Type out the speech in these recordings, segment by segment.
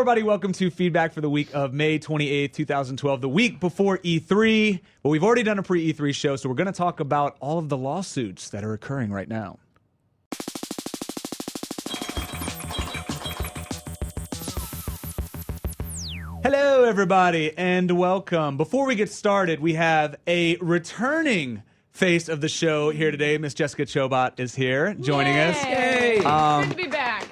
everybody. Welcome to Feedback for the week of May 28th, 2012, the week before E3. But we've already done a pre-E3 show, so we're going to talk about all of the lawsuits that are occurring right now. Hello, everybody, and welcome. Before we get started, we have a returning face of the show here today. Miss Jessica Chobot is here, joining us. Yay! Good to be back.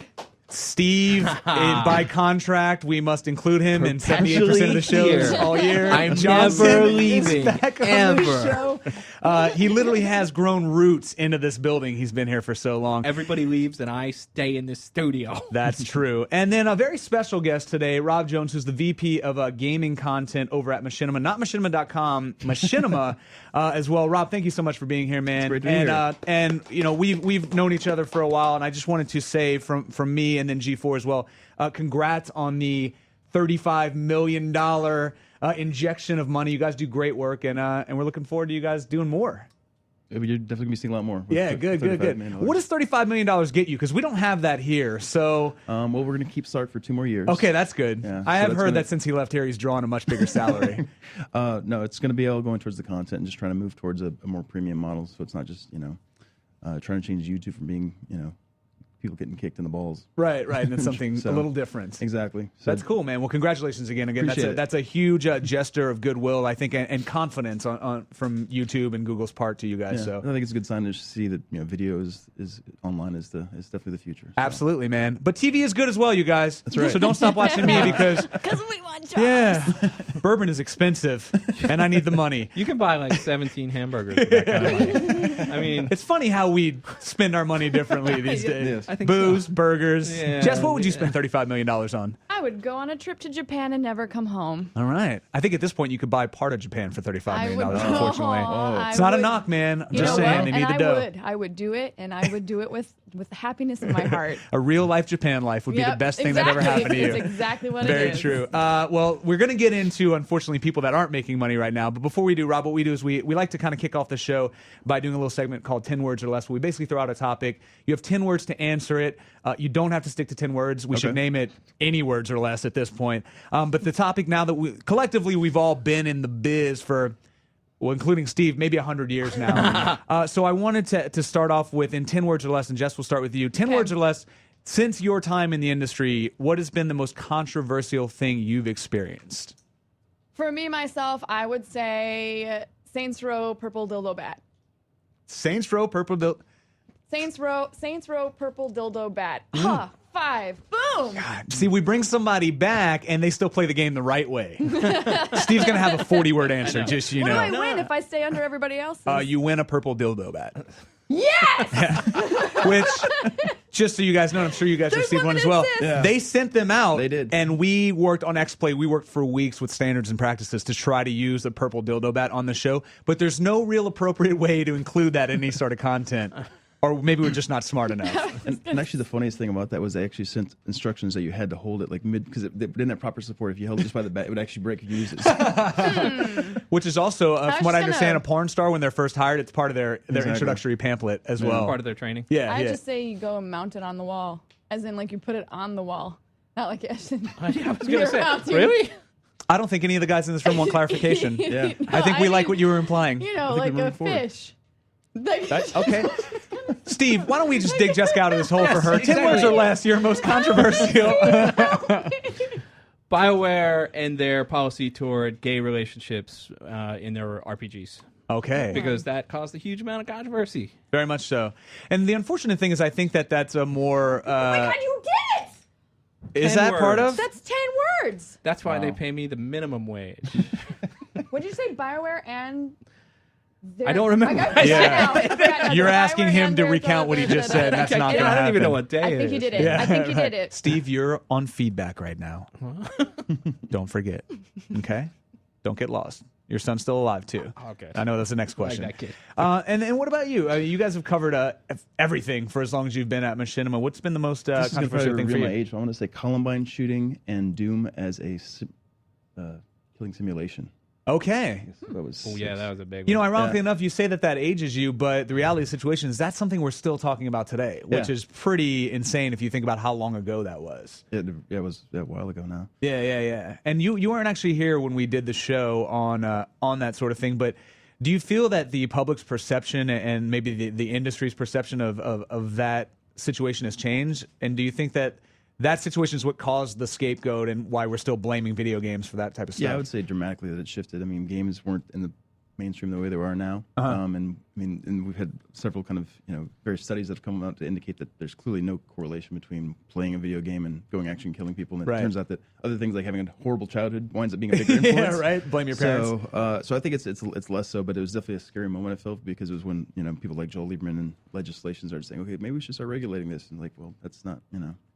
Steve, by contract, we must include him in 78% of the shows all year. I'm Johnson never is leaving, back on ever. the show. He literally has grown roots into this building. He's been here for so long. Everybody leaves and I stay in this studio. That's true. And then a very special guest today, Rob Jones, who's the VP of gaming content over at Machinima. Not machinima.com, Machinima as well. Rob, thank you so much for being here, man. It's great to be here. And you know, we've known each other for a while, and I just wanted to say from me and then G4 as well, congrats on the $35 million injection of money. You guys do great work, and we're looking forward to you guys doing more. You're definitely going to be seeing a lot more. Yeah, good. What does $35 million get you? Because we don't have that here. So, well, we're going to keep Sark for 2 more years. Okay, that's good. Yeah, I so have that's heard that since he left here, he's drawn a much bigger salary. No, it's going to be all going towards the content and just trying to move towards a more premium model. So it's not just, trying to change YouTube from being, people getting kicked in the balls. Right. And it's something a little different. Exactly. So That's cool, man. Well, congratulations again. Appreciate That's a huge gesture of goodwill, I think, and confidence from YouTube and Google's part to you guys. yeah, So I think it's a good sign to see that video is online is definitely the future. So. Absolutely, man. But TV is good as well, you guys. That's right. So don't stop watching me because we want jobs. yeah, bourbon is expensive, and I need the money. You can buy like 17 hamburgers for that kind of money. I mean, It's funny how we spend our money differently these days. Yes. I think Booze, so. burgers. Yeah, Jess, what would you spend $35 million on? I would go on a trip to Japan and never come home. All right. I think at this point you could buy part of Japan for $35 million, unfortunately. I It's not a would- knock, man. I'm You just know saying what? they And need the dough. I would do it, and I would do it with happiness in my heart. A real life Japan life would be the Yep, best thing that ever happened to you. That's exactly what Very it is. true. Well, we're going to get into, unfortunately, people that aren't making money right now. But before we do, Rob, what we do is we like to kind of kick off the show by doing a little segment called 10 Words or Less, where we basically throw out a topic. You have 10 words to answer it. You don't have to stick to 10 words. We should name it any words or less at this point. But the topic now that collectively we've all been in the biz for, well, including Steve, maybe 100 years now. So I wanted to start off with, in 10 words or less, and Jess, we'll start with you. 10 words or less, since your time in the industry, what has been the most controversial thing you've experienced? For me, myself, I would say Saints Row Purple Dildo Bat. Saints Row Purple Dildo... Saints Row Purple Dildo Bat. Ha! 5. Boom! See, we bring somebody back, and they still play the game the right way. Steve's going to have a 40-word answer, just so you What know. do I win if I stay under everybody else? You win a purple dildo bat. Yes! Which, just so you guys know, I'm sure you guys There's received one as one well. that exists. Yeah. They sent them out. They did. And we worked on X-Play. We worked for weeks with standards and practices to try to use the purple dildo bat on the show. But there's no real appropriate way to include that in any sort of content. Or maybe we're just not smart enough. And actually, the funniest thing about that was they actually sent instructions that you had to hold it like mid, because it didn't have proper support. If you held it just by the back, it would actually break your uses. Which is also, from what I just understand, a gonna- porn star, when they're first hired, it's part of their Exactly. introductory pamphlet as well. part of their training. Yeah, I yeah. just say you go and mount it on the wall. As in, like, you put it on the wall. Not like it. I was going to say, really? I don't think any of the guys in this room want clarification. Yeah. I think we like what you were implying. You know, I think like we're a moving forward. fish. Like, Okay. Steve, why don't we just dig Jessica out of this hole for her? 10 exactly. words or less, your most controversial. BioWare and their policy toward gay relationships in their RPGs. Okay. Because that caused a huge amount of controversy. Very much so. And the unfortunate thing is I think that's a more... oh my God, you did it! is 10 that part words. of... That's 10 words. That's why they pay me the minimum wage. What did you say? BioWare and... I don't remember. I Yeah. forgot. You're asking BioWare him and to their- recount what he just said. That's not going to I happen. don't even know what day I it think is. you did it. Yeah, I think you right. did it. Steve, you're on feedback right now. Don't forget. Okay? Don't get lost. Your son's still alive, too. Okay. I know that's the next question. that kid. And what about you? You guys have covered everything for as long as you've been at Machinima. What's been the most This is going to controversial probably thing for reveal you? my age. But I want to say Columbine shooting and Doom as a killing simulation. Okay. That was Oh yeah, that was a big one. You know, ironically enough, you say that ages you, but the reality of the situation is that's something we're still talking about today, which is pretty insane if you think about how long ago that was. It was a while ago now. Yeah. And you weren't actually here when we did the show on that sort of thing, but do you feel that the public's perception and maybe the industry's perception of that situation has changed? And do you think that situation is what caused the scapegoat and why we're still blaming video games for that type of stuff? Yeah, I would say dramatically that it shifted. I mean, games weren't in the mainstream the way they are now. And we've had several kind of various studies that have come out to indicate that there's clearly no correlation between playing a video game and going actually and killing people. And it turns out that other things like having a horrible childhood winds up being a bigger influence. Yeah, right. Blame your parents. So I think it's less so, but it was definitely a scary moment I felt because it was when people like Joel Lieberman and legislation started saying, okay, maybe we should start regulating this, and like, well, that's not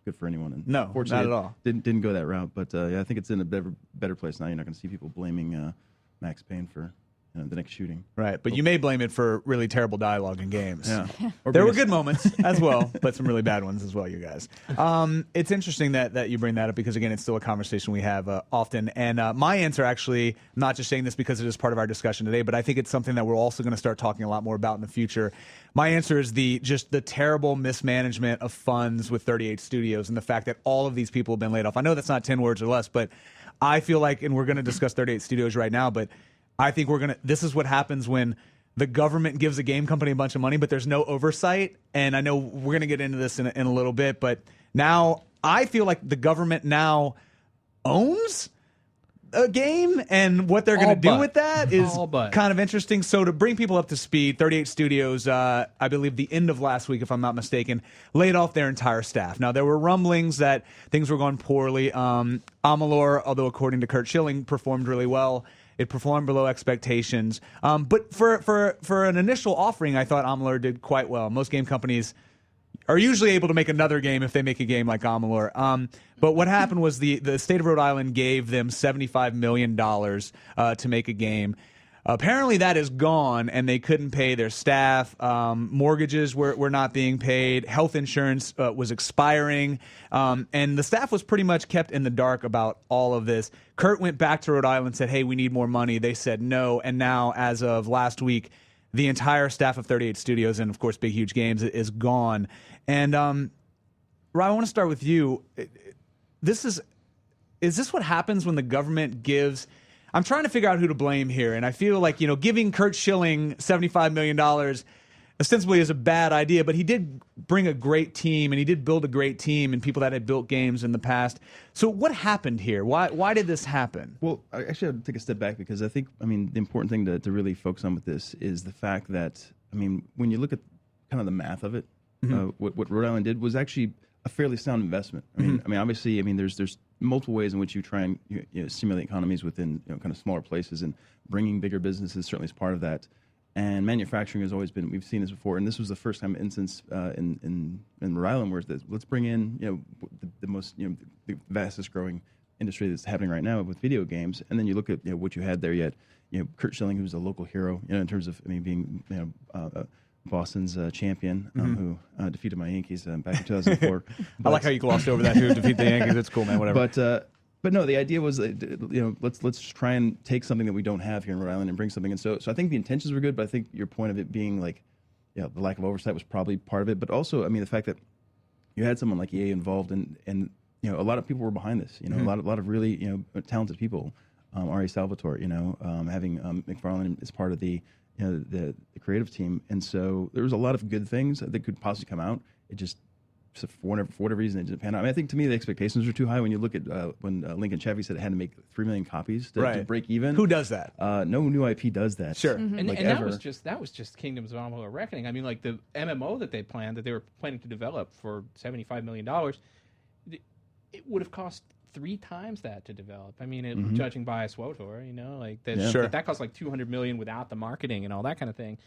good for anyone. And no, not at all. Didn't go that route, but yeah, I think it's in a better place now. You're not going to see people blaming Max Payne for the next shooting. Right, but you may blame it for really terrible dialogue in games. Yeah. There were good moments as well, but some really bad ones as well, you guys. It's interesting that you bring that up because, again, it's still a conversation we have often. And my answer, actually, I'm not just saying this because it is part of our discussion today, but I think it's something that we're also going to start talking a lot more about in the future. My answer is just the terrible mismanagement of funds with 38 Studios and the fact that all of these people have been laid off. I know that's not 10 words or less, but I feel like, and we're going to discuss 38 Studios right now, but I think this is what happens when the government gives a game company a bunch of money, but there's no oversight. And I know we're going to get into this in a little bit, but now I feel like the government now owns a game, and what they're going to do with that is kind of interesting. So to bring people up to speed, 38 Studios, I believe the end of last week, if I'm not mistaken, laid off their entire staff. Now, there were rumblings that things were going poorly. Amalur, although according to Kurt Schilling, performed really well. It performed below expectations. But for an initial offering, I thought Amalur did quite well. Most game companies are usually able to make another game if they make a game like Amalur. But what happened was the state of Rhode Island gave them $75 million to make a game. Apparently that is gone, and they couldn't pay their staff. Mortgages were not being paid. Health insurance was expiring. And the staff was pretty much kept in the dark about all of this. Kurt went back to Rhode Island and said, hey, we need more money. They said no. And now, as of last week, the entire staff of 38 Studios and, of course, Big Huge Games is gone. And, Rob, I want to start with you. Is this what happens when the government gives... I'm trying to figure out who to blame here, and I feel like, giving Kurt Schilling $75 million ostensibly is a bad idea, but he did bring a great team, and he did build a great team and people that had built games in the past. So what happened here? Why did this happen? Well, I actually have to take a step back because I think, the important thing to really focus on with this is the fact that, when you look at kind of the math of it, what Rhode Island did was actually a fairly sound investment. Obviously, there's multiple ways in which you try and stimulate economies within kind of smaller places, and bringing bigger businesses certainly is part of that. And manufacturing has always been, we've seen this before, and this was the first time instance in Rhode Island where let's bring in the most the vastest growing industry that's happening right now with video games, and then you look at what you had there. You had Kurt Schilling, who's a local hero in terms of being Boston's champion, who defeated my Yankees back in 2004. I like how you glossed over that, who defeat the Yankees. It's cool, man. Whatever. But no, the idea was let's try and take something that we don't have here in Rhode Island and bring something in. So I think the intentions were good, but I think your point of it being the lack of oversight was probably part of it. But also, the fact that you had someone like EA involved, and a lot of people were behind this. A lot of really talented people. R.A. Salvatore, having McFarlane as part of the creative team, and so there was a lot of good things that could possibly come out. It just for whatever reason it didn't pan out. I think to me the expectations were too high. When you look at when Lincoln Chevy said it had to make 3 million copies to break even. Who does that? No new IP does that. Sure, and that was just Kingdoms of Amalur Reckoning. The MMO that they were planning to develop for $75 million, it would have cost 3 times that to develop. Judging by SWOTOR, that costs like $200 million without the marketing and all that kind of thing.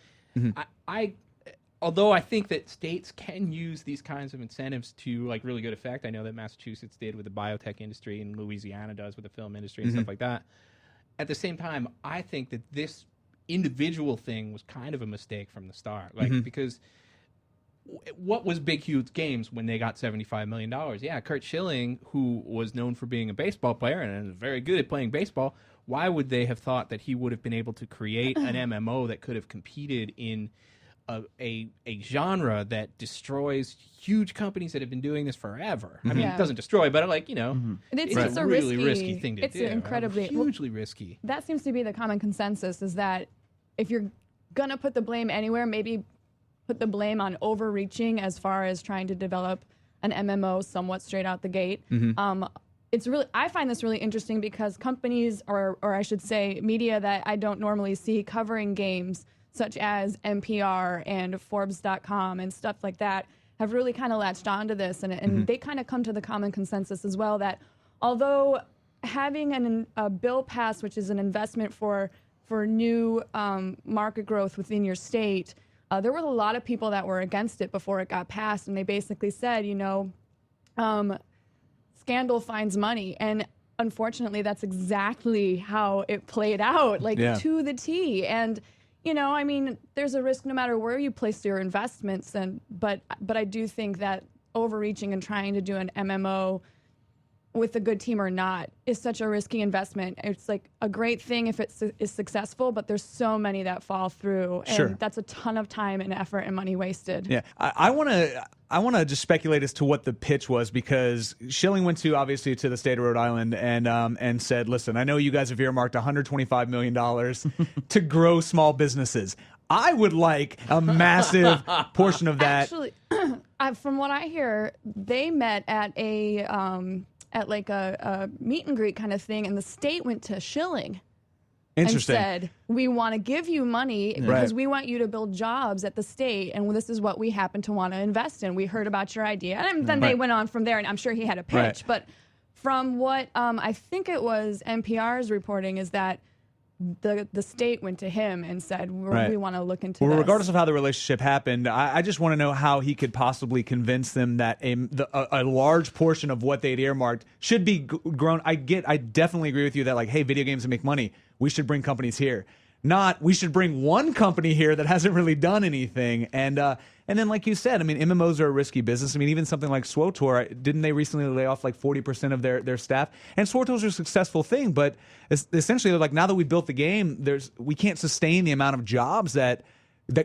Although I think that states can use these kinds of incentives to really good effect. I know that Massachusetts did with the biotech industry, and Louisiana does with the film industry and stuff like that. At the same time, I think that this individual thing was kind of a mistake from the start, because what was Big Huge Games when they got $75 million? Yeah, Kurt Schilling, who was known for being a baseball player and is very good at playing baseball, why would they have thought that he would have been able to create an MMO that could have competed in a genre that destroys huge companies that have been doing this forever? I mean, it doesn't destroy, but it's a really risky thing to do. It's incredibly hugely risky. That seems to be the common consensus, is that if you're gonna put the blame anywhere, maybe put the blame on overreaching as far as trying to develop an MMO somewhat straight out the gate. I find this really interesting because companies, or I should say media that I don't normally see covering games, such as NPR and Forbes.com and stuff like that, have really kind of latched onto this, and they kind of come to the common consensus as well that although having a bill passed, which is an investment for new market growth within your state, there were a lot of people that were against it before it got passed, and they basically said, scandal finds money, and unfortunately that's exactly how it played out, to the T. And there's a risk no matter where you place your investments, but I do think that overreaching and trying to do an MMO with a good team or not is such a risky investment. It's like a great thing if it is successful, but there's so many that fall through, and that's a ton of time and effort and money wasted. Yeah, I want to just speculate as to what the pitch was, because Schilling went obviously to the state of Rhode Island and said, listen, I know you guys have earmarked $125 million to grow small businesses. I would like a massive portion of that. Actually, from what I hear, they met at a meet and greet kind of thing, and the state went to Schilling and said, we want to give you money because we want you to build jobs at the state, and this is what we happen to want to invest in. We heard about your idea. And then they went on from there, and I'm sure he had a pitch. But from what I think it was NPR's reporting is that the state went to him and said, we want to look into this. Regardless of how the relationship happened, I just want to know how he could possibly convince them that a large portion of what they'd earmarked should be grown. I definitely agree with you that, hey, video games that make money, we should bring companies here. Not, we should bring one company here that hasn't really done anything. And then, like you said, MMOs are a risky business. Even something like SWTOR, didn't they recently lay off 40% of their staff? And SWTOR's a successful thing, but essentially they're like, now that we built the game, we can't sustain the amount of jobs that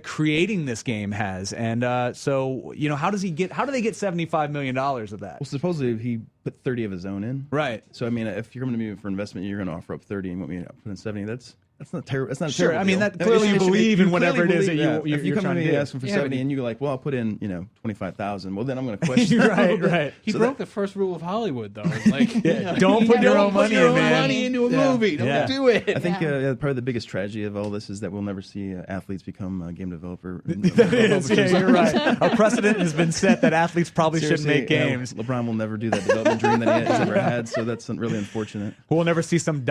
creating this game has. And so, how do they get $75 million of that? Well, supposedly he put 30 of his own in. Right. So, if you're coming to me for investment, you're going to offer up 30 and want me to put in 70. That's not terrible. That's not sure. Terrible That clearly you believe in whatever it is that you're if you come to me and asking for 70 and you go well, I'll put in 25,000. Well, then I'm going to question. right. He broke the first rule of Hollywood, though. It's don't put your own money in, man. Money into a movie. Don't do it. I think probably the biggest tragedy of all this is that we'll never see athletes become game developer. That is, you're right. A precedent has been set that athletes probably shouldn't make games. LeBron will never do that development dream that he's ever had, so that's really unfortunate. We'll never see some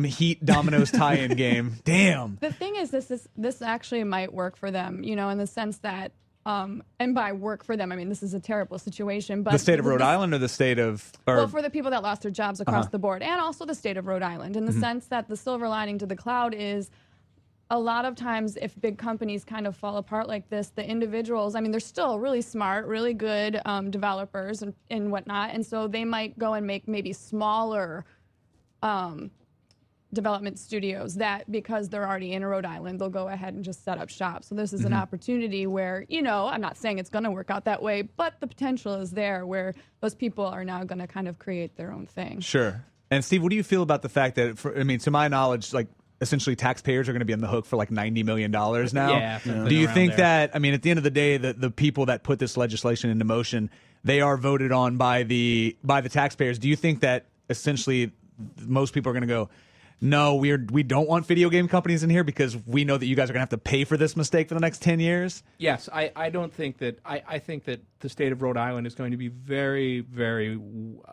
Heat Dominoes tie-in game. Damn. The thing is, this actually might work for them, in the sense that, and by work for them, this is a terrible situation. But the state of Rhode Island or the state of... Well, for the people that lost their jobs across the board, and also the state of Rhode Island, in the sense that the silver lining to the cloud is a lot of times if big companies kind of fall apart like this, the individuals, they're still really smart, really good developers and whatnot, and so they might go and make maybe smaller development studios that, because they're already in Rhode Island, they'll go ahead and just set up shop. So this is an opportunity where, I'm not saying it's going to work out that way, but the potential is there where those people are now going to kind of create their own thing. Sure. And Steve, what do you feel about the fact that, to my knowledge, essentially taxpayers are going to be on the hook for $90 million now? Yeah. Do you think that, at the end of the day, the people that put this legislation into motion, they are voted on by the taxpayers? Do you think that essentially most people are going to go, no, we don't want video game companies in here because we know that you guys are going to have to pay for this mistake for the next 10 years? Yes, I don't think that – I think that the state of Rhode Island is going to be very, very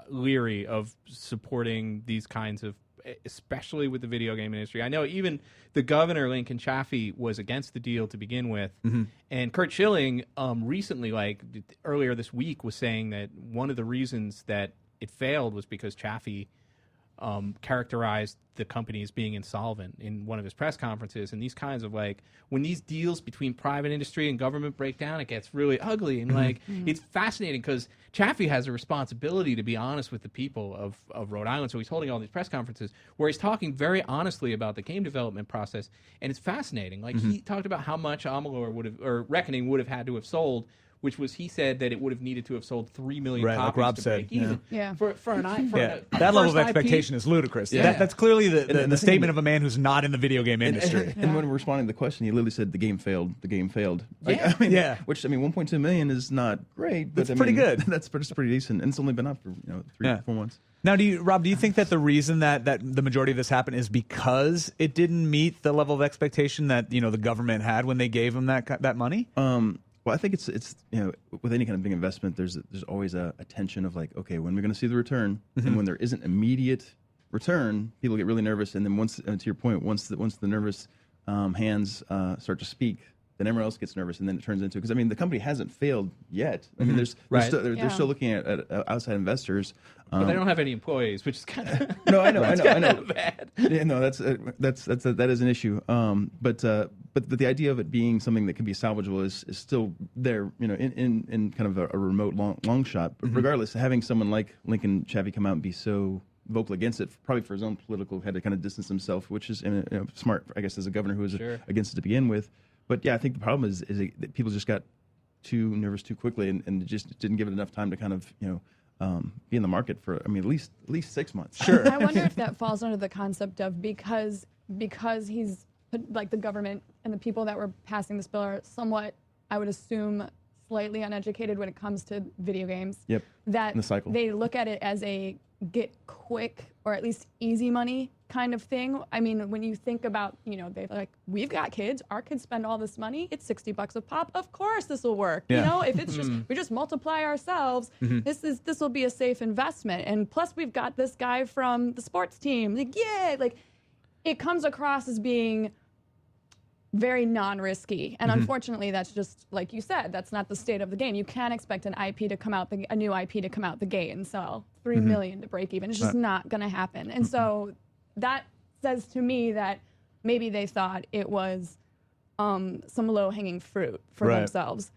leery of supporting these kinds of – especially with the video game industry. I know even the governor, Lincoln Chafee, was against the deal to begin with. And Curt Schilling recently, earlier this week, was saying that one of the reasons that it failed was because Chafee – characterized the company as being insolvent in one of his press conferences. And these kinds of like, when these deals between private industry and government break down, it gets really ugly. And like, it's fascinating because Chaffee has a responsibility to be honest with the people of Rhode Island. So he's holding all these press conferences where he's talking very honestly about the game development process. And it's fascinating. Like he talked about how much Amalur Reckoning would have had to have sold, which was, he said that it would have needed to have sold 3 million Right, copies like Rob to said. break even. Yeah. For a That level of first expectation IP. is ludicrous. Yeah. That's clearly the the statement thing- of a man who's not in the video game industry. And when we're responding to the question, he literally said the game failed. The game failed. Like, Yeah. I mean, Yeah. Which, I mean, 1.2 million is not great, but That's I pretty mean, good. That's pretty decent, and it's only been out for 3-4 months. Now, Rob, do you think that the reason that the majority of this happened is because it didn't meet the level of expectation that the government had when they gave him that money? Well, I think it's with any kind of big investment, there's always a tension of like, okay, when we're going to see the return, and when there isn't immediate return, people get really nervous, and then to your point, once the nervous hands start to speak, then everyone else gets nervous, and then it turns into, because I mean the company hasn't failed yet. I mean they're still looking at outside investors. But they don't have any employees, which is kind of No, I know. bad. Yeah, no, that is an issue. But the idea of it being something that can be salvageable is still there. In kind of a remote long shot. But regardless, having someone like Lincoln Chaffee come out and be so vocal against it, probably for his own political, had to kind of distance himself, which is smart, I guess, as a governor who was against it to begin with. But yeah, I think the problem is that people just got too nervous too quickly and just didn't give it enough time to kind of be in the market for at least 6 months. Sure. I wonder if that falls under the concept of because he's like the government and the people that were passing this bill are somewhat, I would assume, slightly uneducated when it comes to video games. Yep. That The cycle. they look at it as a get quick or at least easy money kind of thing. I mean, when you think about, they're like, we've got kids, our kids spend all this money, it's $60 a pop, of course this will work. Yeah. If it's we just multiply ourselves, this will be a safe investment. And plus we've got this guy from the sports team. Like, yeah, like it comes across as being very non-risky. And unfortunately, that's just, like you said, that's not the state of the game. You can't expect an IP to come out, a new IP to come out the gate and sell 3 million to break even. It's just not going to happen. And so that says to me that maybe they thought it was some low-hanging fruit for themselves.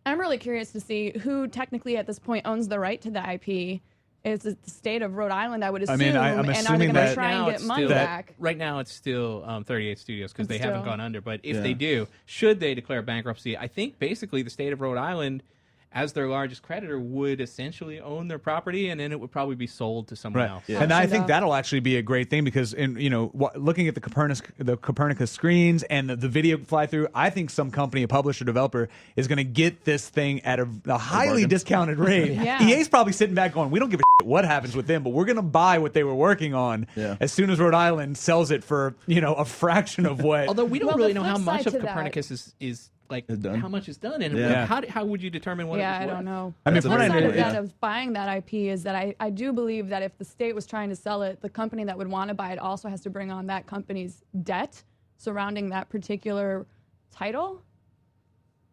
I'm really curious to see who technically at this point owns the right to the IP. It's the state of Rhode Island, I would assume. I mean, I'm and are they assuming going to that try and get money that- back? Right now, it's still 38 Studios because they haven't Still. gone under. But if they do, should they declare bankruptcy, I think basically the state of Rhode Island, as their largest creditor, would essentially own their property, and then it would probably be sold to someone else. And I think Auctioned off. that'll actually be a great thing because, looking at the Copernicus screens and the video fly through, I think some company, a publisher, developer, is going to get this thing at a highly bargain. discounted rate. Yeah. EA's probably sitting back going, we don't give a shit what happens with them, but we're going to buy what they were working on as soon as Rhode Island sells it for a fraction of what. Although we don't Well, really the know how flip much side of to that- Copernicus is like done. how much is done, and Yeah. how would you determine what? Yeah, it was I worth? don't know. I mean, the from flip what I side know, of that yeah. of buying that IP is that I do believe that if the state was trying to sell it, the company that would want to buy it also has to bring on that company's debt surrounding that particular title.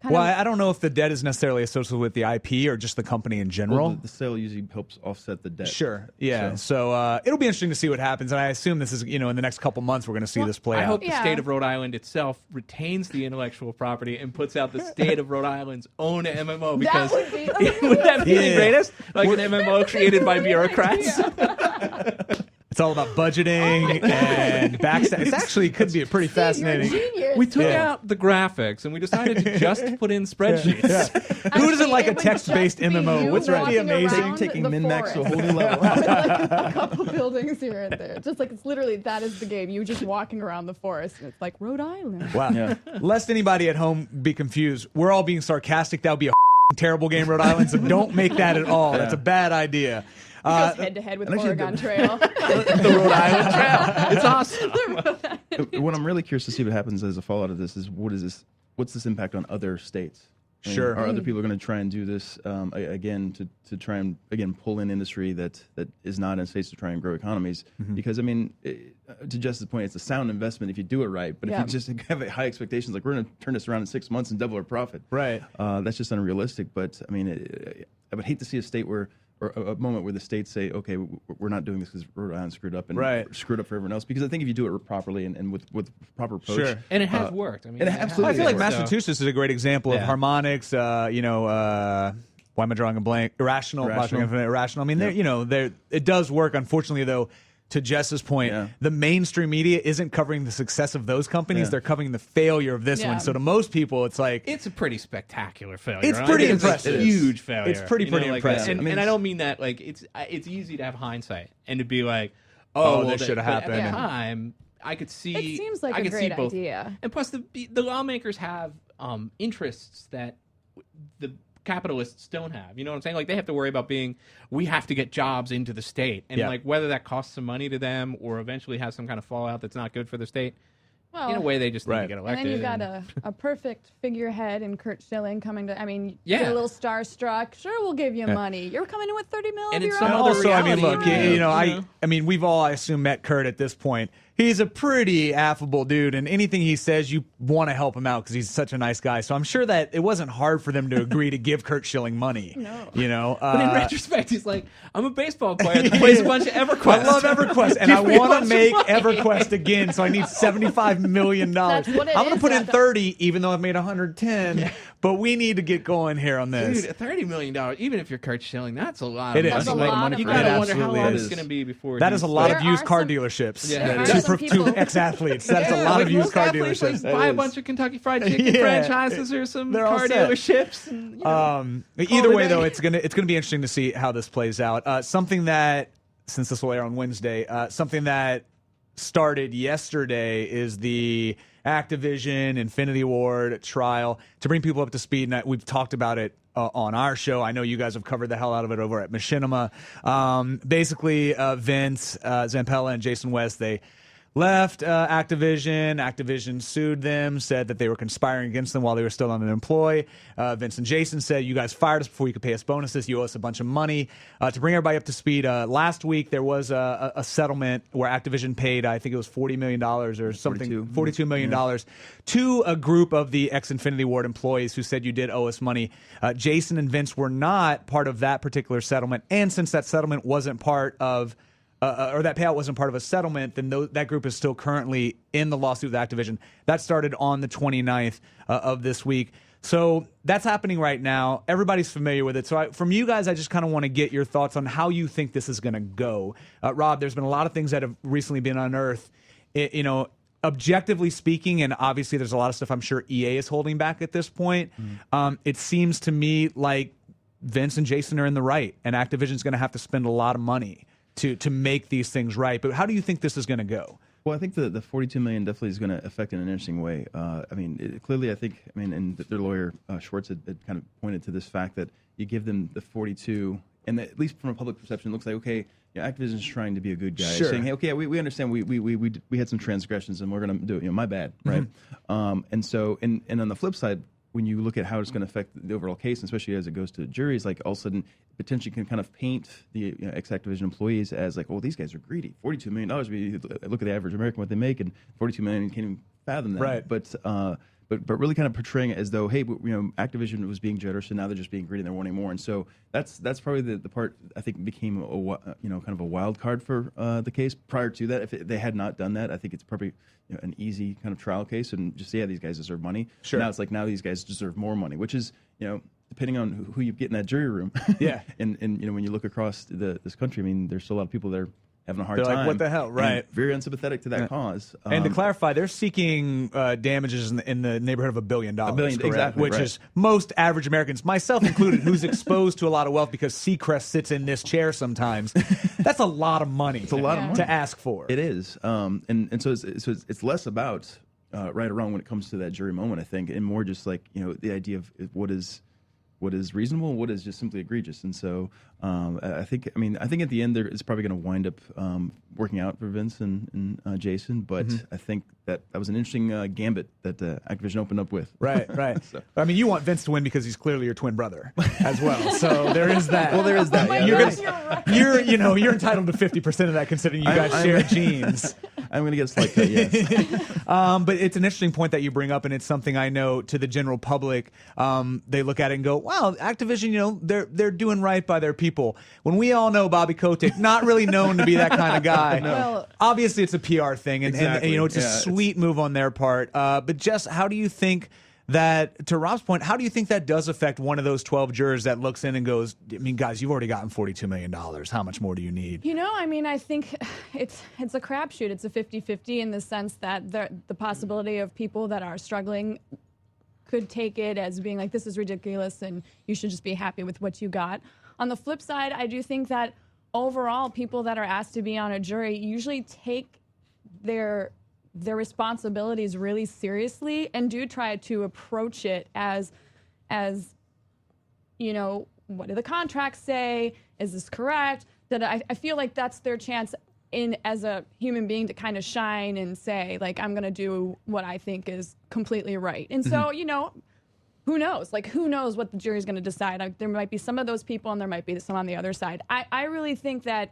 Kind Well, of- I don't know if the debt is necessarily associated with the IP or just the company in general. Well, the sale usually helps offset the debt. Sure. Yeah. So it'll be interesting to see what happens, and I assume this is in the next couple months we're going to see this play I out. hope the Yeah. state of Rhode Island itself retains the intellectual property and puts out the state of Rhode Island's own MMO because would be would that be the Yeah. greatest? Like an MMO created by bureaucrats. It's all about budgeting and backstab. It actually could be a pretty fascinating. Genius. We took Yeah. out the graphics and we decided to just put in spreadsheets. Who doesn't like a It would text-based just be MMO? you What's really walking amazing? around Taking the min-max to a forest. whole new level. With like a couple buildings here and there. Just like it's literally that is the game. You just walking around the forest. And it's like Rhode Island. Wow. Yeah. Lest anybody at home be confused, we're all being sarcastic. That would be a terrible game, Rhode Island. So don't make that at all. That's a bad idea. It goes head to head with and actually Oregon Trail. The Rhode Island Trail. It's awesome. What I'm really curious to see what happens as a fallout of this is what's this impact on other states? And Sure. Are other people going to try and do this again to try and pull in industry that is not in states to try and grow economies? Because I mean, to Jess's point, it's a sound investment if you do it right. But Yeah. if you just have high expectations, like we're going to turn this around in 6 months and double our profit, Right. That's just unrealistic. But I mean, I would hate to see a state where or a moment where the states say, okay, we're not doing this because Rhode Island screwed up and Right. screwed up for everyone else. Because I think if you do it properly and with proper approach, Sure. And it has worked. I mean, and it absolutely I feel like Yeah. Massachusetts is a great example of Yeah. harmonics. Why am I drawing a blank? Irrational. I mean, it does work. Unfortunately, though, to Jess's point, the mainstream media isn't covering the success of those companies. Yeah. They're covering the failure of this Yeah. one. So to most people, it's like it's a pretty spectacular failure. It's I pretty think impressive. It's a huge failure. It's pretty impressive. And, I mean, and I don't mean that like it's easy to have hindsight and to be like, Oh, well, this should have but happened. At the time, I could see. It seems like I a could see great both. idea. And plus, the lawmakers have interests that the capitalists don't have. You know what I'm saying? Like they have to worry about we have to get jobs into the state, and like whether that costs some money to them or eventually has some kind of fallout that's not good for the state. Well, In a way, they just need to get and elected. then you've got a perfect figurehead in Kurt Schilling coming to. I mean, Yeah. get a little starstruck. Sure, we'll give you money. You're coming in with $30 million. And of it's your some own. other also, I mean, reality, look, right? you know, You know? I mean, we've all, I assume, met Kurt at this point. He's a pretty affable dude, and anything he says, you want to help him out because he's such a nice guy. So I'm sure that it wasn't hard for them to agree to give Kurt Schilling money. No. You know, But in retrospect, he's like, I'm a baseball player that plays a bunch of EverQuest. I love EverQuest, and I Give me a want bunch to of make money. EverQuest again, so I need $75 million. That's what it I'm going is, to put in Seth. 30, even though I've made 110. But we need to get going here on this. Dude, $30 million, even if you're Kurt Schilling, that's a lot It of is. money. That's a lot of You money. got to It wonder how absolutely long is. it's going to be before That is a lot There of are used car some- dealerships Yeah. There are to, some to people- ex-athletes. That's a Yeah, lot like of used most car athletes, dealerships. Like, buy a bunch of Kentucky Fried Chicken Yeah. franchises or some They're all car set. dealerships. And, you know, Either it way, a though, day. it's gonna be interesting to see how this plays out. Something that, since this will air on Wednesday, something that started yesterday is the Activision Infinity Ward trial. To bring people up to speed, and we've talked about it on our show. I know you guys have covered the hell out of it over at Machinima. Basically, Vince Zampella and Jason West, they left Activision. Activision sued them, said that they were conspiring against them while they were still unemployed. Vince and Jason said, you guys fired us before you could pay us bonuses. You owe us a bunch of money. To bring everybody up to speed, last week there was a settlement where Activision paid, I think it was $40 million or something, $42 million to a group of the ex-Infinity Ward employees who said you did owe us money. Jason and Vince were not part of that particular settlement, and since that settlement wasn't part of or that payout wasn't part of a settlement, then that group is still currently in the lawsuit with Activision. That started on the 29th of this week. So that's happening right now. Everybody's familiar with it. So from you guys, I just kind of want to get your thoughts on how you think this is going to go. Rob, there's been a lot of things that have recently been unearthed. Objectively speaking, and obviously there's a lot of stuff I'm sure EA is holding back at this point. It seems to me like Vince and Jason are in the right, and Activision's going to have to spend a lot of money to make these things right. But how do you think this is going to go? Well, I think the $42 million definitely is going to affect in an interesting way. Clearly, and their lawyer Schwartz had kind of pointed to this fact that you give them the 42, and at least from a public perception, it looks like Activision's trying to be a good guy, saying, "Hey, okay, we understand we had some transgressions, and we're going to do it. My bad, right?" And so, and on the flip side, when you look at how it's going to affect the overall case, especially as it goes to juries, like all of a sudden potentially can kind of paint the ex-Activision employees as like, oh, these guys are greedy. $42 million. Look at the average American, what they make, and $42 million, can't even fathom that. Right. But really kind of portraying it as though, hey, Activision was being generous, and now they're just being greedy and they're wanting more. And so that's probably the part I think became kind of a wild card for the case. Prior to that, if they had not done that, I think it's probably an easy kind of trial case and just these guys deserve money. Sure. Now it's like these guys deserve more money, which is depending on who you get in that jury room. Yeah. and when you look across this country, I mean, there's still a lot of people that are having a hard They're time. like, what the hell? and Right. very unsympathetic to that cause. And to clarify, they're seeking damages in the neighborhood of $1 billion. billion, exactly, which right. is most average Americans, myself included, who's exposed to a lot of wealth because Seacrest sits in this chair sometimes. That's a lot of money. It's a lot of money to ask for. It is, and so it's less about right or wrong when it comes to that jury moment, I think, and more just like the idea of what is reasonable and what is just simply egregious. And so I think at the end it's probably going to wind up working out for Vince and Jason. But I think that was an interesting gambit that Activision opened up with. Right. So. I mean, you want Vince to win because he's clearly your twin brother as well. So there is that. Well, there is that. my Yeah, gosh, there is. You're entitled to 50% of that considering you guys share genes. I'm going to get a slight cut, yes. But it's an interesting point that you bring up, and it's something I know to the general public. They look at it and go, "Wow, Activision, they're doing right by their people." When we all know Bobby Kotick, not really known to be that kind of guy. No. Well, obviously, it's a PR thing, and Exactly. it's a sweet move on their part. But Jess, how do you think that, to Rob's point, how do you think that does affect one of those 12 jurors that looks in and goes, I mean, guys, you've already gotten $42 million. How much more do you need? I mean, I think it's a crapshoot. It's a 50-50 in the sense that the possibility of people that are struggling could take it as being like, this is ridiculous and you should just be happy with what you got. On the flip side, I do think that overall people that are asked to be on a jury usually take their responsibilities really seriously and do try to approach it as what do the contracts say? Is this correct? That I feel like that's their chance as a human being to kind of shine and say, like, I'm going to do what I think is completely right. And so, who knows? Like, who knows what the jury's going to decide? There might be some of those people and there might be some on the other side. I really think that,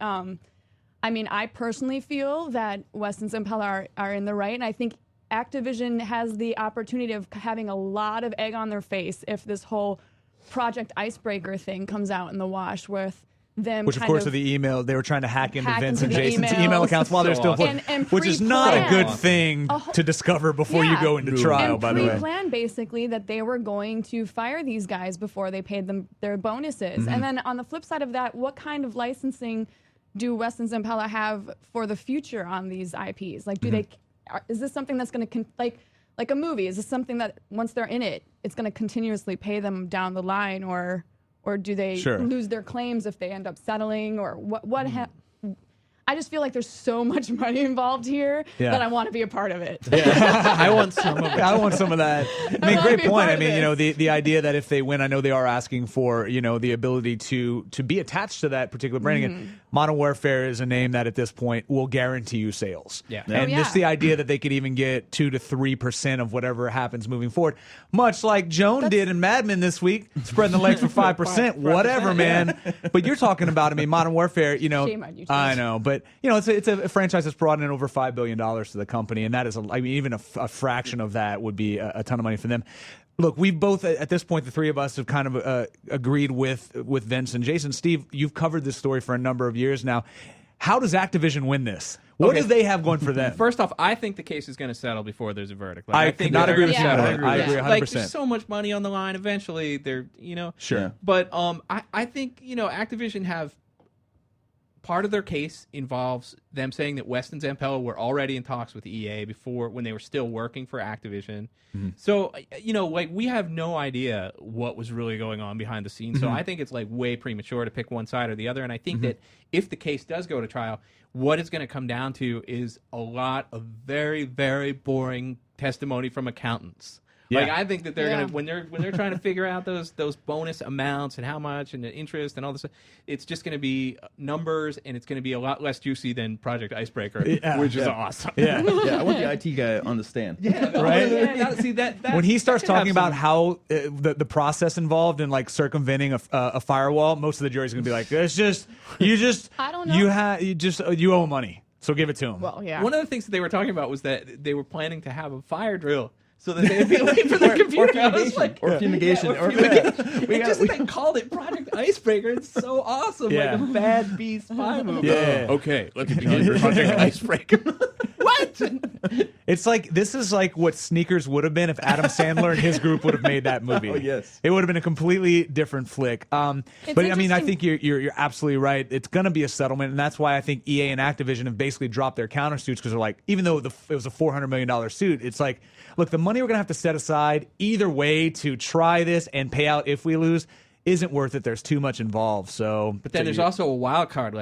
I personally feel that Weston and Pella are in the right, and I think Activision has the opportunity of having a lot of egg on their face if this whole Project Icebreaker thing comes out in the wash with them. Which, of course, are the email. They were trying to hack into Vince and Jason's emails. email accounts while they're still awesome. and which is not a good thing whole, to discover before you go into trial, and by the way. Pre-planned, basically, that they were going to fire these guys before they paid them their bonuses. And then on the flip side of that, what kind of licensing do Weston and Pella have for the future on these IPs? Like, is this something that's going to, like a movie, is this something that once they're in it, it's going to continuously pay them down the line, or do they lose their claims if they end up settling, or what I just feel like there's so much money involved here that I want to be a part of it. Yeah. I want some of it. I want some of that. I mean, great point. I mean, the idea that if they win, I know they are asking for, the ability to be attached to that particular branding. And Modern Warfare is a name that at this point will guarantee you sales. Yeah. And just the idea that they could even get 2 to 3% of whatever happens moving forward, much like Joan did in Mad Men this week, spreading the legs for 5%, whatever, man. But you're talking about, Modern Warfare, Shame on you, I know, but it's a franchise that's brought in over $5 billion to the company, and that is, even a fraction of that would be a ton of money for them. Look, we've both, at this point, the three of us have kind of agreed with Vince and Jason. Steve, you've covered this story for a number of years now. How does Activision win this? What do they have going for them? First off, I think the case is going to settle before there's a verdict. I think not agree with you. settle. I agree 100%. Like, there's so much money on the line. Eventually, Sure. But I think Activision have. Part of their case involves them saying that Weston and Pella were already in talks with EA when they were still working for Activision. So, we have no idea what was really going on behind the scenes. So I think it's way premature to pick one side or the other. And I think that if the case does go to trial, what it's going to come down to is a lot of very, very boring testimony from accountants. Yeah. I think that they're gonna when they're trying to figure out those bonus amounts and how much and the interest and all this, it's just gonna be numbers, and it's gonna be a lot less juicy than Project Icebreaker, which is awesome. Yeah, I want the IT guy on the stand. Right? See that when he starts talking about how the process involved in circumventing a firewall, most of the jury's gonna be like, "It's just I don't know. You owe money, so give it to him." Well, yeah. One of the things that they were talking about was that they were planning to have a fire drill. So that they'd be looking for their computer. Or fumigation. They called it Project Icebreaker. It's so awesome. Yeah. Like a bad B spy movie. Yeah. Okay, look at the Project Icebreaker. What? It's this is what Sneakers would have been if Adam Sandler and his group would have made that movie. Oh, yes. It would have been a completely different flick. But I think you're absolutely right. It's going to be a settlement, and that's why I think EA and Activision have basically dropped their countersuits, because they're even though it was a $400 million suit, it's look, the money we're going to have to set aside either way to try this and pay out if we lose isn't worth it. There's too much involved. But then there's also a wild card.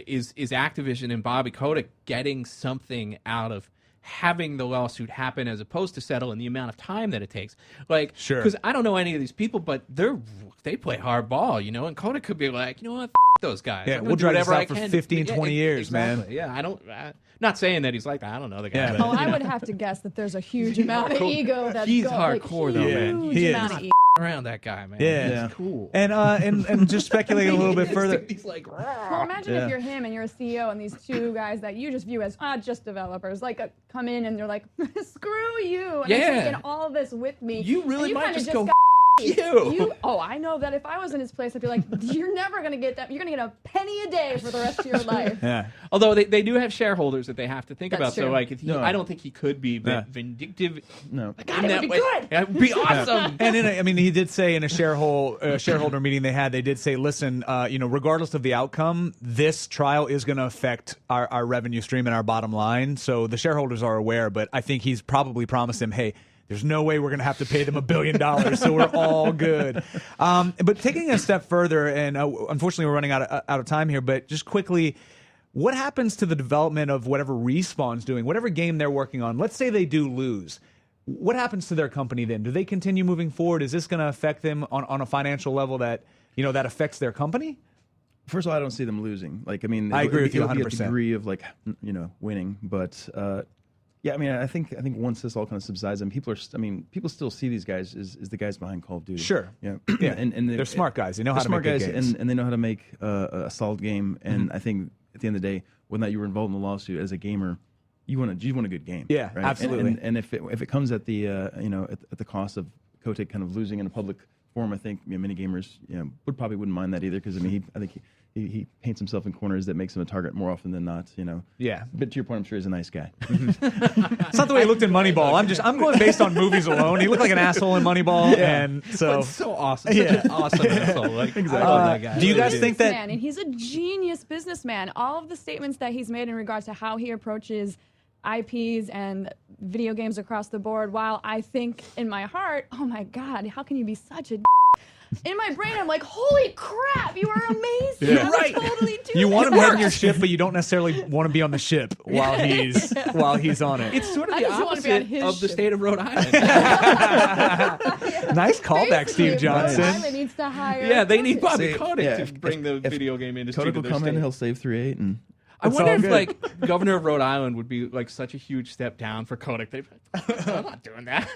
Is Activision and Bobby Kotick getting something out of having the lawsuit happen as opposed to settle, and the amount of time that it takes? Sure. Because I don't know any of these people, but they play hardball, and Kotick could be like, what, those guys. Yeah, we'll drag this out for 15, 20 years, exactly. man. Yeah, not saying that he's like that. I don't know the guy. Yeah. I would have to guess that there's a huge amount of ego that's he's hardcore, though, man. Huge He amount is. of ego. around that guy, man. Yeah. He's cool. And just speculating a little bit further. He's like, Well, imagine if you're him and you're a CEO and these two guys that you just view as just developers, come in and they're like, screw you, and I'm taking all this with me. you really and might kinda just go. got You. I know that if I was in his place, I'd be like, you're never going to get that. You're going to get a penny a day for the rest of your life. Yeah. Although they do have shareholders that they have to think That's about. true. So like, if he, No. I don't think he could be vindictive. No. God, it would be good. It would be awesome. And he did say in a shareholder meeting they did say, listen, regardless of the outcome, this trial is going to affect our revenue stream and our bottom line. So the shareholders are aware, but I think he's probably promised them, hey, there's no way we're going to have to pay them $1 billion, so we're all good. But taking a step further, and unfortunately we're running out of time here, but just quickly, what happens to the development of whatever Respawn's doing, whatever game they're working on? Let's say they do lose. What happens to their company then? Do they continue moving forward? Is this going to affect them on a financial level that affects their company? First of all, I don't see them losing. I agree with you 100%. It'll be a degree of winning, but yeah, I think once this all kind of subsides, and people still see these guys as the guys behind Call of Duty. Sure. Yeah. Yeah. and they're smart guys. They know how to smart make guys, good games. and they know how to make a solid game. And I think at the end of the day, whether or not you were involved in the lawsuit as a gamer, you want a good game. Yeah, right? absolutely. And if it comes at the at the cost of Kotick kind of losing in a public forum, I think many gamers wouldn't mind that either, because I think he paints himself in corners that makes him a target more often than not. Yeah. But to your point, I'm sure he's a nice guy. It's not the way he looked in Moneyball. I'm going based on movies alone. He looked like an asshole in Moneyball, and so It's so awesome. Such an awesome asshole. I love that guy. do you guys think that? Man, and he's a genius businessman. All of the statements that he's made in regards to how he approaches IPs and video games across the board, while I think in my heart, oh my God, how can you be such a in my brain, I'm like, holy crap, you are amazing. Yeah. I would totally do You that. want him heading your ship, but you don't necessarily want to be on the ship while he's on it. It's sort of I the just wanna be on opposite his of the ship. state of Rhode Island. Nice callback, Basically, Steve Johnson. Rhode Island needs to hire Yeah, they need Bobby See, Kotick yeah, to if- bring the if video game industry Kotick to will their come in, state. he'll save 3-8, and I It's wonder all if good. governor of Rhode Island would be such a huge step down for Kotick. They'd be like, I'm not doing that.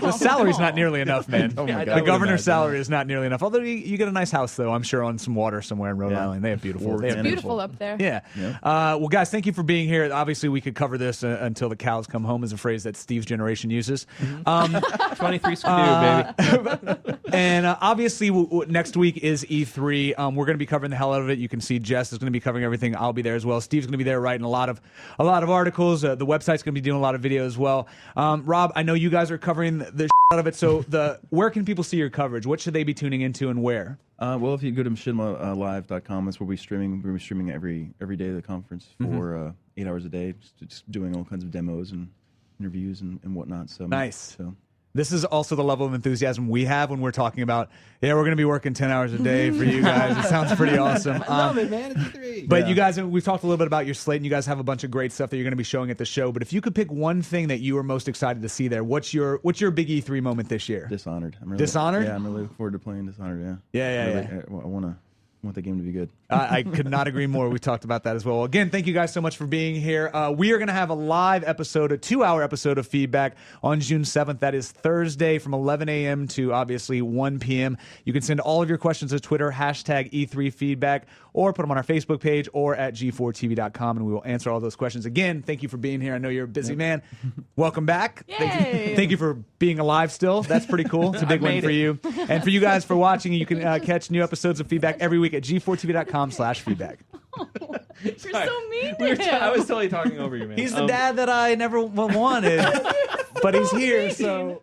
The salary's not nearly enough, man. Oh my God. The governor's salary is not nearly enough. Although you get a nice house, though, I'm sure, on some water somewhere in Rhode Yeah. Island. They have beautiful. Or They have Beautiful up there. Yeah. Well, guys, thank you for being here. Obviously, we could cover this until the cows come home, is a phrase that Steve's generation uses. 23 Skidoo, baby. And obviously, next week is E3. We're going to be covering the hell out of it. You can see Jess is going to be covering everything. I'll be there as well. Steve's going to be there writing a lot of articles. The website's going to be doing a lot of videos as well. Rob, I know you guys are covering the out of it. So where can people see your coverage? What should they be tuning into, and where? well, if you go to machinimalive.com, that's where we're streaming. We're streaming every day of the conference for 8 hours a day, just doing all kinds of demos and interviews and whatnot. So Nice. So This is also the level of enthusiasm we have when we're talking about, we're going to be working 10 hours a day for you guys. It sounds pretty awesome. I love it, man. It's E3. But you guys, we've talked a little bit about your slate, and you guys have a bunch of great stuff that you're going to be showing at the show. But if you could pick one thing that you are most excited to see there, what's your big E3 moment this year? Dishonored. Dishonored? Yeah, I'm really looking forward to playing Dishonored. Yeah. I want the game to be good. I could not agree more. We talked about that as well. Again, thank you guys so much for being here. We are going to have a live episode, a 2-hour episode of Feedback on June 7th. That is Thursday from 11 a.m. to obviously 1 p.m. You can send all of your questions to Twitter, #E3Feedback, or put them on our Facebook page or at g4tv.com, and we will answer all those questions. Again, thank you for being here. I know you're a busy man. Welcome back. Yay. Thank you for being alive still. That's pretty cool. It's a big win for you. And for you guys for watching, you can catch new episodes of Feedback every week at g4tv.com/feedback. You're so mean to him. I was totally talking over you, man. He's the dad that I never wanted, but he's here, so...